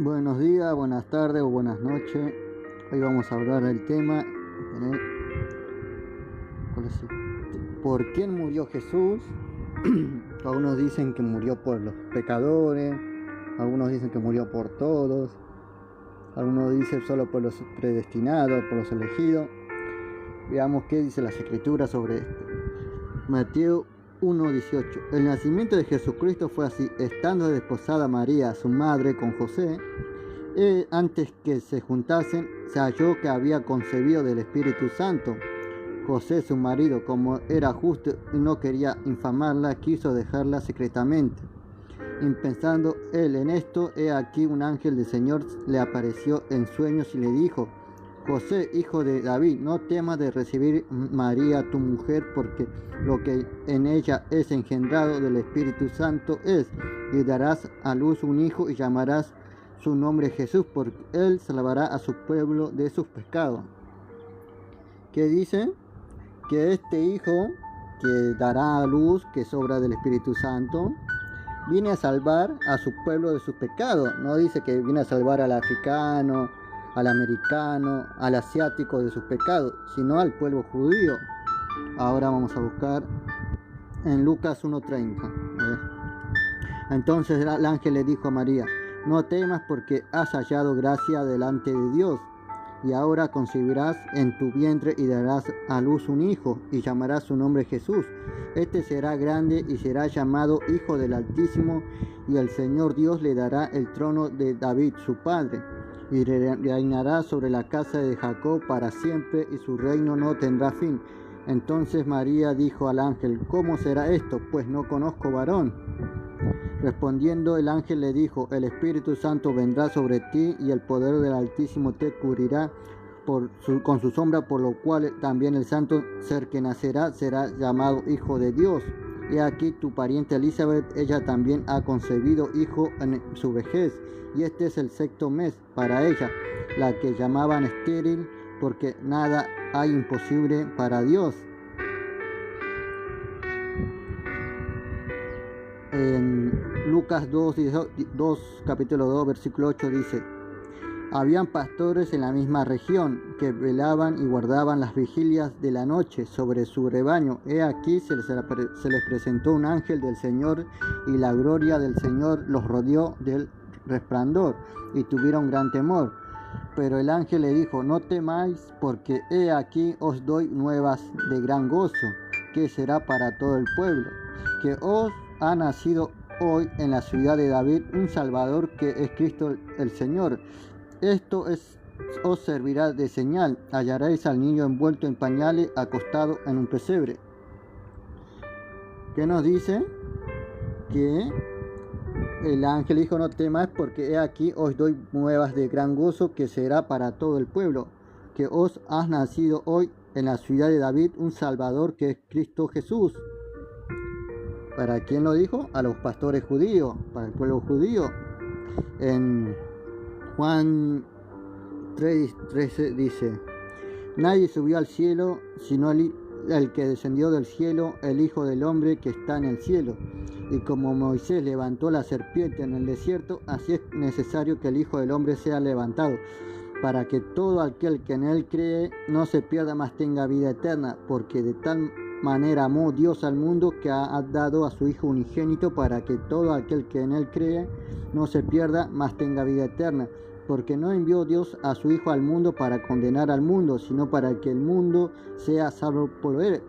Buenos días, buenas tardes o buenas noches. Hoy vamos a hablar del tema ¿cuál es? ¿Por quién murió Jesús? Algunos dicen que murió por los pecadores, algunos dicen que murió por todos, algunos dicen solo por los predestinados, por los elegidos. Veamos qué dice las escrituras sobre esto. Mateo 1:18. El nacimiento de Jesucristo fue así: estando desposada María, su madre, con José, antes que se juntasen, se halló que había concebido del Espíritu Santo. José, su marido, como era justo y no quería infamarla, quiso dejarla secretamente. Y pensando él en esto, he aquí un ángel del Señor le apareció en sueños y le dijo: José, hijo de David, no temas de recibir María tu mujer, porque lo que en ella es engendrado del Espíritu Santo es, y darás a luz un hijo y llamarás su nombre Jesús, porque él salvará a su pueblo de sus pecados. ¿Qué dice? Que este hijo que dará a luz, que es obra del Espíritu Santo, viene a salvar a su pueblo de sus pecados. No dice que viene a salvar al africano, al americano, al asiático de sus pecados, sino al pueblo judío. Ahora vamos a buscar en Lucas 1:30. Entonces el ángel le dijo a María: no temas, porque has hallado gracia delante de Dios, y ahora concebirás en tu vientre y darás a luz un hijo, y llamarás su nombre Jesús. Este será grande y será llamado Hijo del Altísimo, y el Señor Dios le dará el trono de David su padre, y reinará sobre la casa de Jacob para siempre, y su reino no tendrá fin. Entonces María dijo al ángel: ¿cómo será esto? Pues no conozco varón. Respondiendo el ángel le dijo: el Espíritu Santo vendrá sobre ti, y el poder del Altísimo te cubrirá con su sombra, por lo cual también el santo ser que nacerá será llamado Hijo de Dios. He aquí tu pariente Elizabeth, ella también ha concebido hijo en su vejez, y este es el 6º mes para ella, la que llamaban estéril, porque nada hay imposible para Dios. En Lucas 2, capítulo 2, versículo 8 dice: habían pastores en la misma región que velaban y guardaban las vigilias de la noche sobre su rebaño. He aquí se les presentó un ángel del Señor, y la gloria del Señor los rodeó del resplandor, y tuvieron gran temor. Pero el ángel le dijo: no temáis, porque he aquí os doy nuevas de gran gozo, que será para todo el pueblo, que os ha nacido hoy en la ciudad de David un Salvador, que es Cristo el Señor. Esto os servirá de señal: hallaréis al niño envuelto en pañales, acostado en un pesebre. ¿Qué nos dice? Que el ángel dijo: no temas, porque he aquí os doy nuevas de gran gozo, que será para todo el pueblo, que os ha nacido hoy en la ciudad de David un Salvador, que es Cristo Jesús. ¿Para quién lo dijo? A los pastores judíos, para el pueblo judío. En Juan 3:13 dice: nadie subió al cielo sino el que descendió del cielo, el Hijo del Hombre que está en el cielo. Y como Moisés levantó la serpiente en el desierto, así es necesario que el Hijo del Hombre sea levantado, para que todo aquel que en él cree no se pierda, mas tenga vida eterna. Porque de tal manera amó Dios al mundo, que ha dado a su Hijo unigénito, para que todo aquel que en él cree no se pierda, mas tenga vida eterna. Porque no envió Dios a su Hijo al mundo para condenar al mundo, sino para que el mundo sea salvo por él.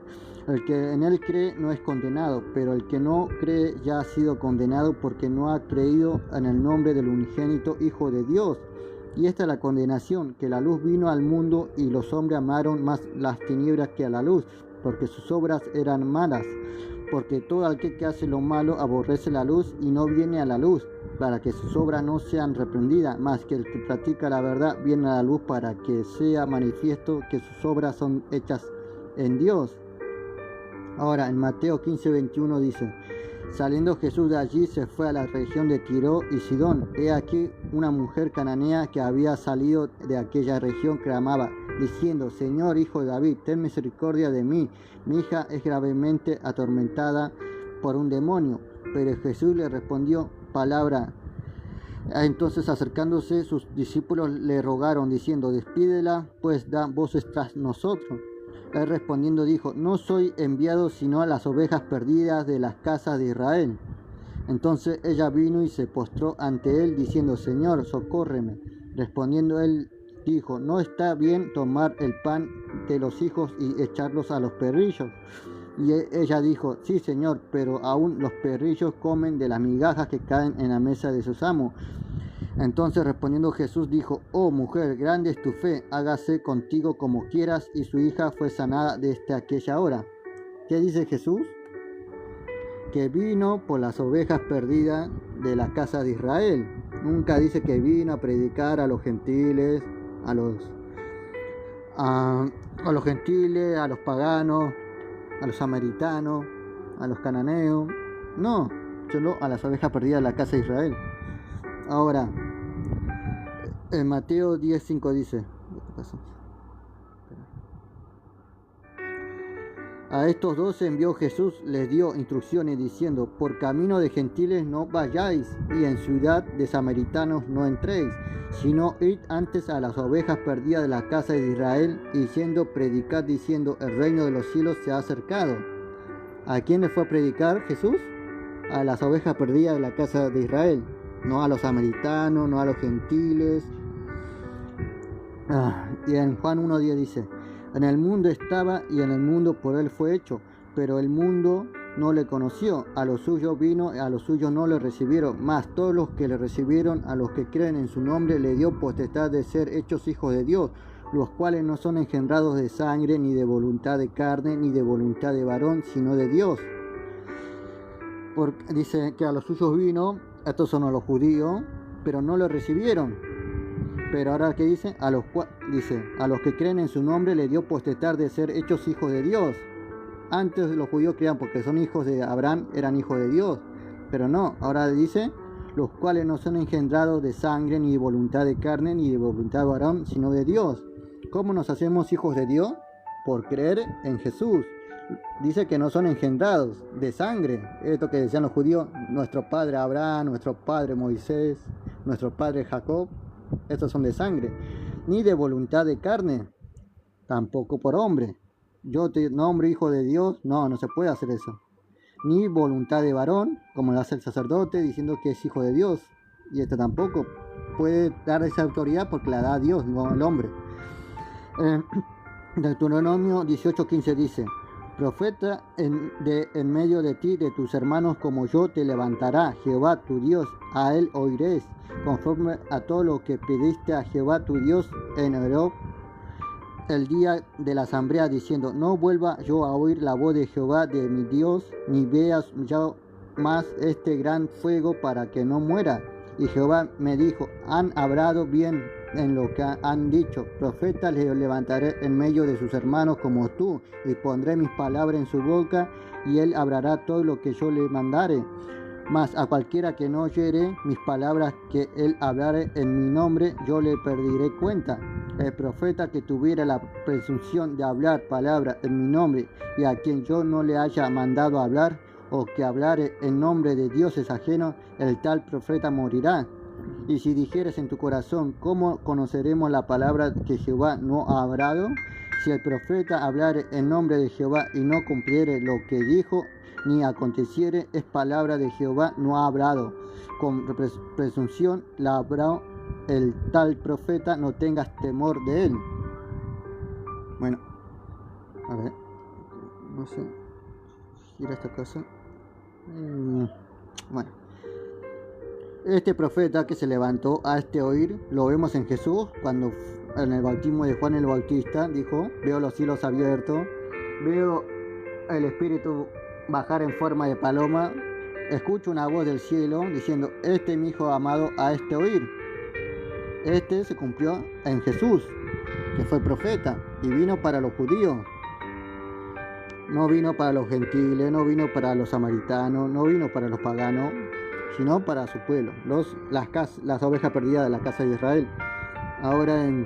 El que en él cree no es condenado, pero el que no cree ya ha sido condenado, porque no ha creído en el nombre del unigénito Hijo de Dios. Y esta es la condenación, que la luz vino al mundo, y los hombres amaron más las tinieblas que a la luz, porque sus obras eran malas. Porque todo aquel que hace lo malo aborrece la luz y no viene a la luz, para que sus obras no sean reprendidas, mas que el que practica la verdad viene a la luz, para que sea manifiesto que sus obras son hechas en Dios. Ahora en Mateo 15:21 dice: saliendo Jesús de allí, se fue a la región de Tiro y Sidón. He aquí una mujer cananea que había salido de aquella región clamaba, diciendo: Señor, Hijo de David, ten misericordia de mí, mi hija es gravemente atormentada por un demonio. Pero Jesús le respondió: palabra Entonces, acercándose, sus discípulos le rogaron, diciendo: despídela, pues da voces tras nosotros. Él respondiendo dijo: no soy enviado sino a las ovejas perdidas de las casas de Israel. Entonces ella vino y se postró ante él, diciendo: Señor, socórreme. Respondiendo él dijo: no está bien tomar el pan de los hijos y echarlos a los perrillos. Y ella dijo: sí, Señor, pero aún los perrillos comen de las migajas que caen en la mesa de sus amos. Entonces respondiendo Jesús dijo: oh mujer, grande es tu fe, hágase contigo como quieras. Y su hija fue sanada desde aquella hora. ¿Qué dice Jesús? Que vino por las ovejas perdidas de la casa de Israel. Nunca dice que vino a predicar a los gentiles, a los gentiles, a los paganos, a los samaritanos, a los cananeos. No, solo a las ovejas perdidas de la casa de Israel. Ahora, en Mateo 10:5 dice: a estos 12 envió Jesús, les dio instrucciones diciendo: por camino de gentiles no vayáis, y en ciudad de samaritanos no entréis, sino id antes a las ovejas perdidas de la casa de Israel, y yendo predicad diciendo: el reino de los cielos se ha acercado. ¿A quién le fue a predicar Jesús? A las ovejas perdidas de la casa de Israel, no a los samaritanos, no a los gentiles. Y en Juan 1:10 dice: en el mundo estaba, y en el mundo por él fue hecho, pero el mundo no le conoció. A los suyos vino, a los suyos no le recibieron. Mas todos los que le recibieron, a los que creen en su nombre, le dio potestad de ser hechos hijos de Dios, los cuales no son engendrados de sangre, ni de voluntad de carne, ni de voluntad de varón, sino de Dios. Porque dice que a los suyos vino, estos son a los judíos, pero no le recibieron. Pero ahora que dice, a los que creen en su nombre le dio potestad de ser hechos hijos de Dios. Antes los judíos creían porque son hijos de Abraham, eran hijos de Dios. Pero no, ahora dice: los cuales no son engendrados de sangre, ni de voluntad de carne, ni de voluntad de varón, sino de Dios. ¿Cómo nos hacemos hijos de Dios? Por creer en Jesús. Dice que no son engendrados de sangre. Esto que decían los judíos: nuestro padre Abraham, nuestro padre Moisés, nuestro padre Jacob. Estos son de sangre. Ni de voluntad de carne, tampoco por hombre. Yo te nombro hijo de Dios. No se puede hacer eso. Ni voluntad de varón, como lo hace el sacerdote diciendo que es hijo de Dios. Y este tampoco puede dar esa autoridad porque la da Dios, no el hombre. Deuteronomio 18:15 dice: profeta en medio de ti, de tus hermanos, como yo, te levantará Jehová tu Dios, a él oiréis, conforme a todo lo que pediste a Jehová tu Dios en Horeb, el día de la asamblea, diciendo: no vuelva yo a oír la voz de Jehová de mi Dios, ni veas yo más este gran fuego, para que no muera. Y Jehová me dijo: han hablado bien en lo que han dicho. Profeta le levantaré en medio de sus hermanos como tú, y pondré mis palabras en su boca, y él hablará todo lo que yo le mandare. Mas a cualquiera que no oyere mis palabras que él hablare en mi nombre, yo le pediré cuenta. El profeta que tuviera la presunción de hablar palabras en mi nombre, y a quien yo no le haya mandado hablar, o que hablare en nombre de dioses ajenos, el tal profeta morirá. Y si dijeres en tu corazón: ¿cómo conoceremos la palabra que Jehová no ha hablado? Si el profeta hablare en nombre de Jehová y no cumpliere lo que dijo, ni aconteciere, es palabra de Jehová no ha hablado. Con presunción la habló el tal profeta, no tengas temor de él. Bueno, a ver, no sé, gira esta cosa. Bueno, este profeta que se levantó a este oír, lo vemos en Jesús, cuando en el bautismo de Juan el Bautista dijo: veo los cielos abiertos, veo el Espíritu bajar en forma de paloma, escucho una voz del cielo diciendo: este es mi hijo amado, a este oír. Este se cumplió en Jesús, que fue profeta y vino para los judíos. No vino para los gentiles, no vino para los samaritanos, no vino para los paganos, sino para su pueblo, las ovejas perdidas de la casa de Israel. Ahora en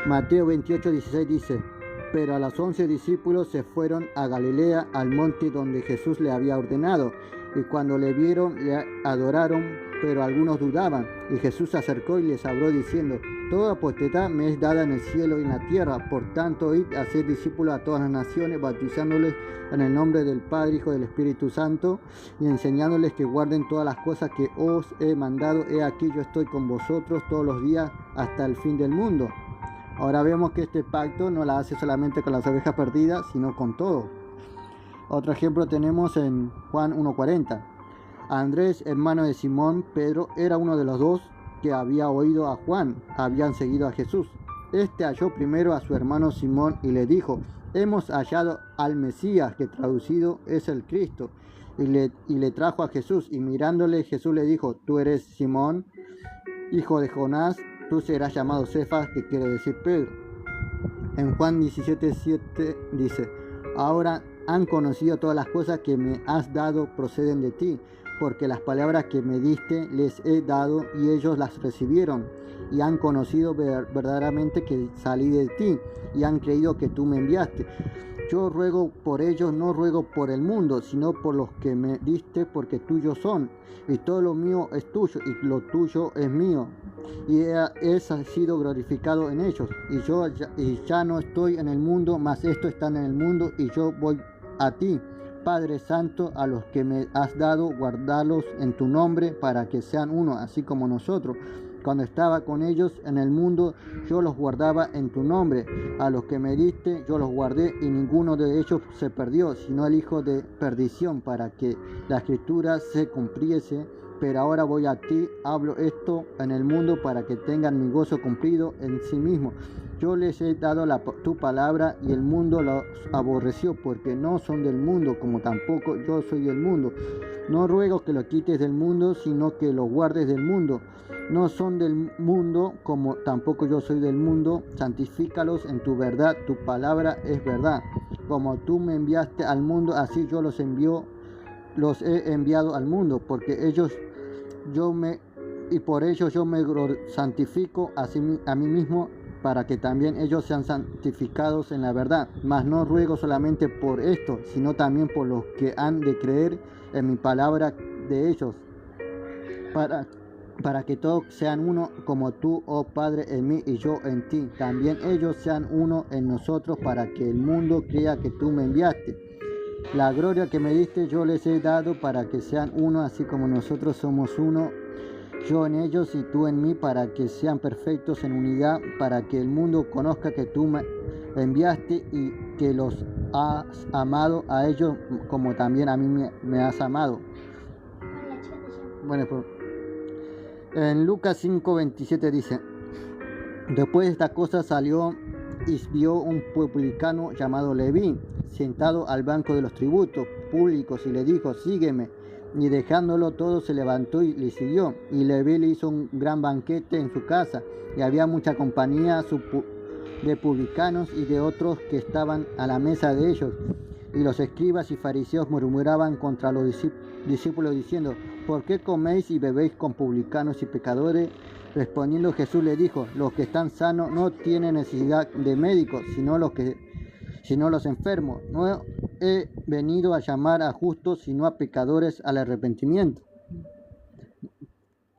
Mateo 28:16 dice: pero a los 11 discípulos se fueron a Galilea, al monte donde Jesús le había ordenado, y cuando le vieron, le adoraron, pero algunos dudaban. Y Jesús se acercó y les habló diciendo: toda potestad me es dada en el cielo y en la tierra. Por tanto, id a hacer discípulos a todas las naciones, bautizándoles en el nombre del Padre, Hijo y del Espíritu Santo, y enseñándoles que guarden todas las cosas que os he mandado. He aquí, yo estoy con vosotros todos los días hasta el fin del mundo. Ahora vemos que este pacto no la hace solamente con las ovejas perdidas, sino con todo. Otro ejemplo tenemos en Juan 1:40. Andrés, hermano de Simón Pedro, era uno de los dos que había oído a Juan, habían seguido a Jesús. Este halló primero a su hermano Simón y le dijo: hemos hallado al Mesías, que traducido es el Cristo. Y le trajo a Jesús, y mirándole Jesús le dijo: tú eres Simón, hijo de Jonás, tú serás llamado Cefas, que quiere decir Pedro. En Juan 17:7 dice: ahora han conocido todas las cosas que me has dado proceden de ti, porque las palabras que me diste les he dado y ellos las recibieron, y han conocido verdaderamente que salí de ti, y han creído que tú me enviaste. Yo ruego por ellos, no ruego por el mundo, sino por los que me diste, porque tuyos son, y todo lo mío es tuyo, y lo tuyo es mío, y he sido glorificado en ellos. Y ya no estoy en el mundo, mas estos están en el mundo, y yo voy a ti. Padre Santo, a los que me has dado, guardalos en tu nombre, para que sean uno, así como nosotros. Cuando estaba con ellos en el mundo, yo los guardaba en tu nombre. A los que me diste, yo los guardé, y ninguno de ellos se perdió, sino el hijo de perdición, para que la escritura se cumpliese. Pero ahora voy a ti, hablo esto en el mundo, para que tengan mi gozo cumplido en sí mismo. Yo les he dado tu palabra, y el mundo los aborreció, porque no son del mundo, como tampoco yo soy del mundo. No ruego que lo quites del mundo, sino que lo guardes del mundo. No son del mundo, como tampoco yo soy del mundo. Santifícalos en tu verdad, tu palabra es verdad. Como tú me enviaste al mundo, así yo los he enviado al mundo, porque por ellos yo me santifico a mí mismo, para que también ellos sean santificados en la verdad. Mas no ruego solamente por esto, sino también por los que han de creer en mi palabra de ellos, para que todos sean uno, como tú, oh Padre, en mí y yo en ti. También ellos sean uno en nosotros, para que el mundo crea que tú me enviaste. La gloria que me diste yo les he dado, para que sean uno, así como nosotros somos uno, yo en ellos y tú en mí, para que sean perfectos en unidad, para que el mundo conozca que tú me enviaste y que los has amado a ellos como también a mí me has amado. Bueno, pues, en Lucas 5:27 dice: después de esta cosa salió y vio un publicano llamado Leví sentado al banco de los tributos públicos, y le dijo: sígueme. Y dejándolo todo, se levantó y le siguió. Y Leví le hizo un gran banquete en su casa, y había mucha compañía de publicanos y de otros que estaban a la mesa de ellos. Y los escribas y fariseos murmuraban contra los discípulos diciendo: ¿por qué coméis y bebéis con publicanos y pecadores? Respondiendo Jesús le dijo: los que están sanos no tienen necesidad de médicos, sino los enfermos. No he venido a llamar a justos, sino a pecadores al arrepentimiento.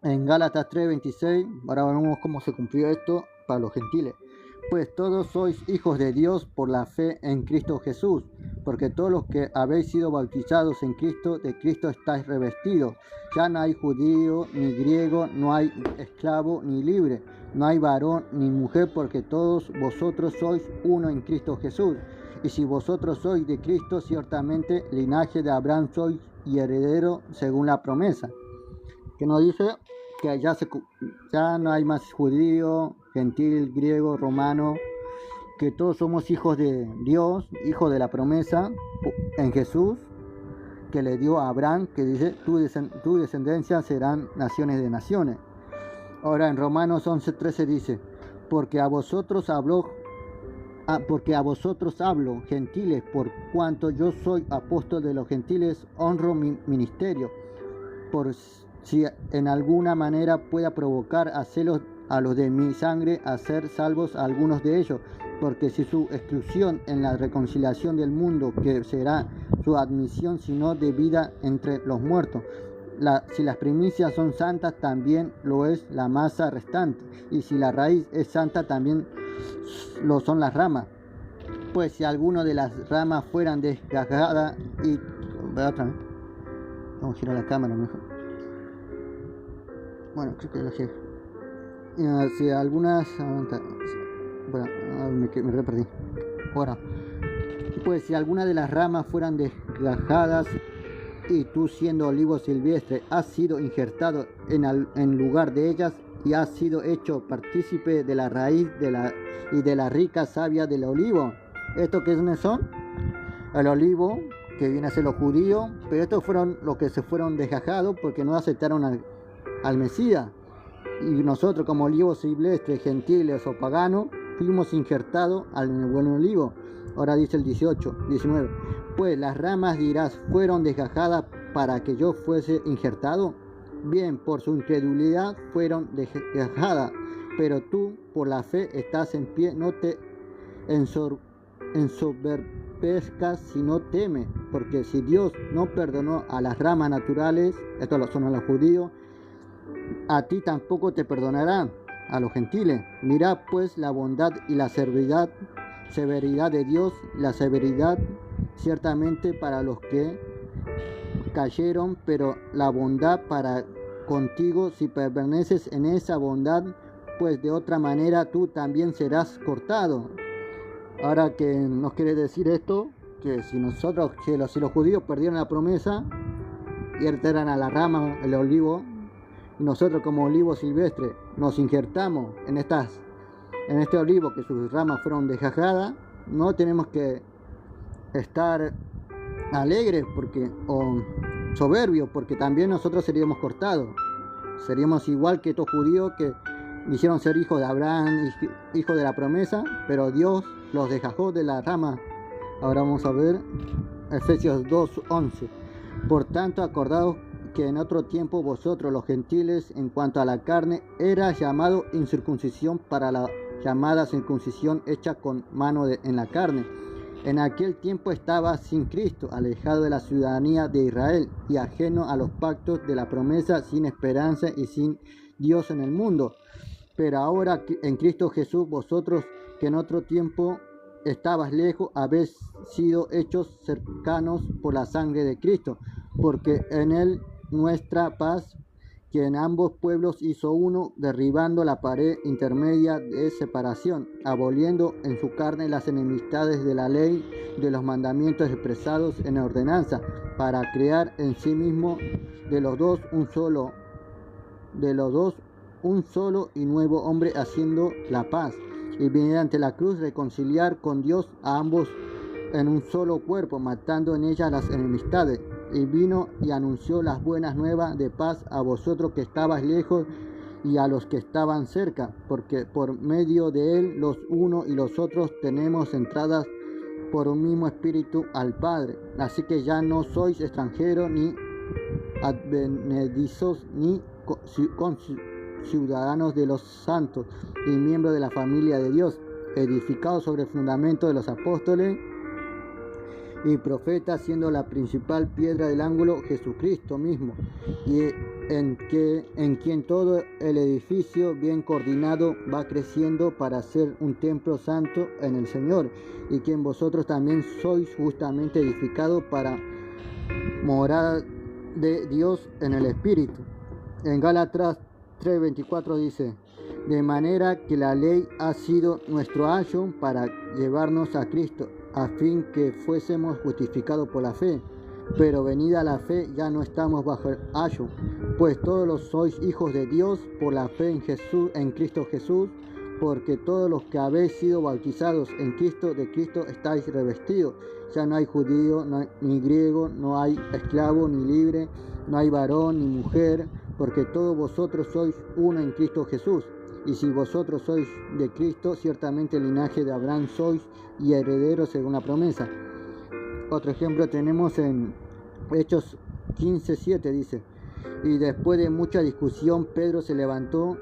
En Gálatas 3:26, ahora vemos cómo se cumplió esto para los gentiles. Pues todos sois hijos de Dios por la fe en Cristo Jesús, porque todos los que habéis sido bautizados en Cristo, de Cristo estáis revestidos. Ya no hay judío ni griego, no hay esclavo ni libre, no hay varón ni mujer, porque todos vosotros sois uno en Cristo Jesús. Y si vosotros sois de Cristo, ciertamente linaje de Abraham sois y heredero según la promesa. Que nos dice que ya no hay más judío, gentil, griego, romano, que todos somos hijos de Dios, hijos de la promesa en Jesús, que le dio a Abraham, que dice: tu descendencia serán naciones de naciones. Ahora en Romanos 11:13 dice: porque a vosotros hablo, gentiles, por cuanto yo soy apóstol de los gentiles, honro mi ministerio, por si en alguna manera pueda provocar a celos a los de mi sangre, a ser salvos a algunos de ellos. Porque si su exclusión en la reconciliación del mundo, que será su admisión, sino de vida entre los muertos. si las primicias son santas, también lo es la masa restante. Y si la raíz es santa, también lo son las ramas. Pues si alguno de las ramas fueran desgajadas y... Otra vez. Vamos a girar la cámara mejor. Bueno, creo que lo giro. Si algunas... Bueno, me reperdí. Ahora, pues si alguna de las ramas fueran desgajadas y tú, siendo olivo silvestre, has sido injertado en lugar de ellas y has sido hecho partícipe de la raíz y de la rica savia del olivo. ¿Esto qué son? El olivo, que viene a ser los judíos, pero estos fueron los que se fueron desgajados porque no aceptaron al Mesías. Y nosotros, como olivos silvestres, gentiles o paganos, fuimos injertados al buen olivo. Ahora dice el 19. Pues las ramas, dirás, fueron desgajadas para que yo fuese injertado. Bien, por su incredulidad fueron desgajadas, pero tú por la fe estás en pie. No te ensoberbezcas, sino teme, porque si Dios no perdonó a las ramas naturales, estos son a los judíos, a ti tampoco te perdonará, a los gentiles. Mirad pues la bondad y la severidad de Dios, la severidad ciertamente para los que cayeron, pero la bondad para contigo si permaneces en esa bondad, pues de otra manera tú también serás cortado. Ahora, que nos quiere decir esto, que si los judíos perdieron la promesa y eran a la rama, el olivo, y nosotros como olivo silvestre nos injertamos en este olivo que sus ramas fueron desgajadas, no tenemos que estar alegres o soberbios, porque también nosotros seríamos cortados. Seríamos igual que estos judíos que quisieron ser hijos de Abraham, hijos de la promesa, pero Dios los desgajó de la rama. Ahora vamos a ver Efesios 2:11. Por tanto, acordaos que en otro tiempo vosotros los gentiles, en cuanto a la carne, eras llamado incircuncisión para la llamada circuncisión hecha con mano en la carne. En aquel tiempo estabas sin Cristo, alejado de la ciudadanía de Israel y ajeno a los pactos de la promesa, sin esperanza y sin Dios en el mundo. Pero ahora en Cristo Jesús, vosotros que en otro tiempo estabas lejos, habéis sido hechos cercanos por la sangre de Cristo, porque en él nuestra paz, que en ambos pueblos hizo uno, derribando la pared intermedia de separación, aboliendo en su carne las enemistades de la ley, de los mandamientos expresados en la ordenanza, para crear en sí mismo de los dos un solo y nuevo hombre, haciendo la paz, y mediante la cruz reconciliar con Dios a ambos en un solo cuerpo, matando en ella las enemistades. Y vino y anunció las buenas nuevas de paz a vosotros que estabais lejos y a los que estaban cerca, porque por medio de él los unos y los otros tenemos entradas por un mismo espíritu al Padre. Así que ya no sois extranjeros ni advenedizos, ni ciudadanos de los santos y miembros de la familia de Dios, edificados sobre el fundamento de los apóstoles y profetas, siendo la principal piedra del ángulo Jesucristo mismo, y en quien todo el edificio bien coordinado va creciendo para ser un templo santo en el Señor, y quien vosotros también sois justamente edificados para morada de Dios en el Espíritu. En Gálatas 3:24 dice: de manera que la ley ha sido nuestro ayo para llevarnos a Cristo, a fin que fuésemos justificados por la fe. Pero venida la fe, ya no estamos bajo el ayo, pues todos los sois hijos de Dios por la fe en Jesús, en Cristo Jesús, porque todos los que habéis sido bautizados en Cristo, de Cristo estáis revestidos. Ya no hay judío ni griego, no hay esclavo ni libre, no hay varón ni mujer, porque todos vosotros sois uno en Cristo Jesús. Y si vosotros sois de Cristo, ciertamente el linaje de Abraham sois y herederos según la promesa. Otro ejemplo tenemos en Hechos 15:7, dice: y después de mucha discusión, Pedro se levantó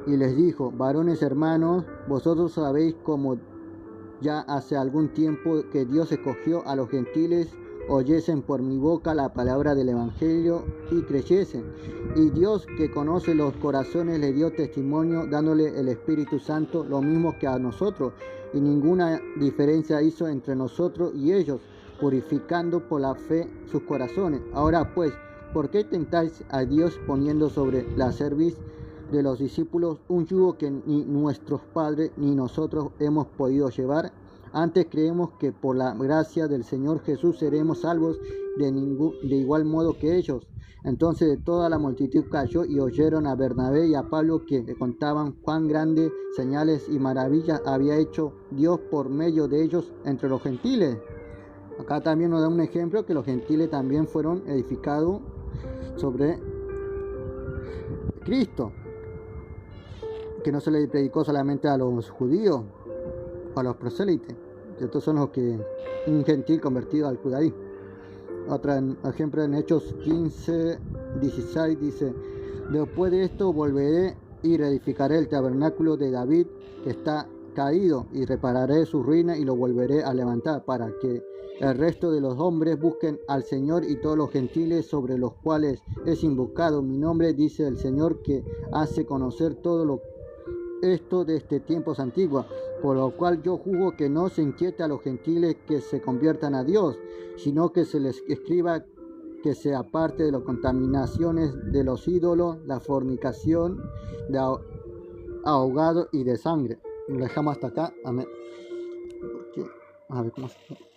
y les dijo: varones hermanos, vosotros sabéis cómo ya hace algún tiempo que Dios escogió a los gentiles oyesen por mi boca la palabra del Evangelio y creyesen. Y Dios, que conoce los corazones, le dio testimonio dándole el Espíritu Santo, lo mismo que a nosotros, y ninguna diferencia hizo entre nosotros y ellos, purificando por la fe sus corazones. Ahora pues, ¿por qué tentáis a Dios poniendo sobre la cerviz de los discípulos un yugo que ni nuestros padres ni nosotros hemos podido llevar? Antes creemos que por la gracia del Señor Jesús seremos salvos de igual modo que ellos. Entonces de toda la multitud cayó y oyeron a Bernabé y a Pablo, que le contaban cuán grandes señales y maravillas había hecho Dios por medio de ellos entre los gentiles. Acá también nos da un ejemplo que los gentiles también fueron edificados sobre Cristo, que no se le predicó solamente a los judíos, a los prosélites, que estos son los que un gentil convertido al judaísmo. Otro ejemplo en Hechos 15:16 dice: después de esto volveré y reedificaré el tabernáculo de David que está caído, y repararé su ruina y lo volveré a levantar, para que el resto de los hombres busquen al Señor, y todos los gentiles sobre los cuales es invocado mi nombre, dice el Señor, que hace conocer todo esto desde tiempos antiguos. Por lo cual yo juzgo que no se inquiete a los gentiles que se conviertan a Dios, sino que se les escriba que se aparte de las contaminaciones de los ídolos, la fornicación, de ahogado y de sangre. Lo dejamos hasta acá. Amén. A ver cómo se...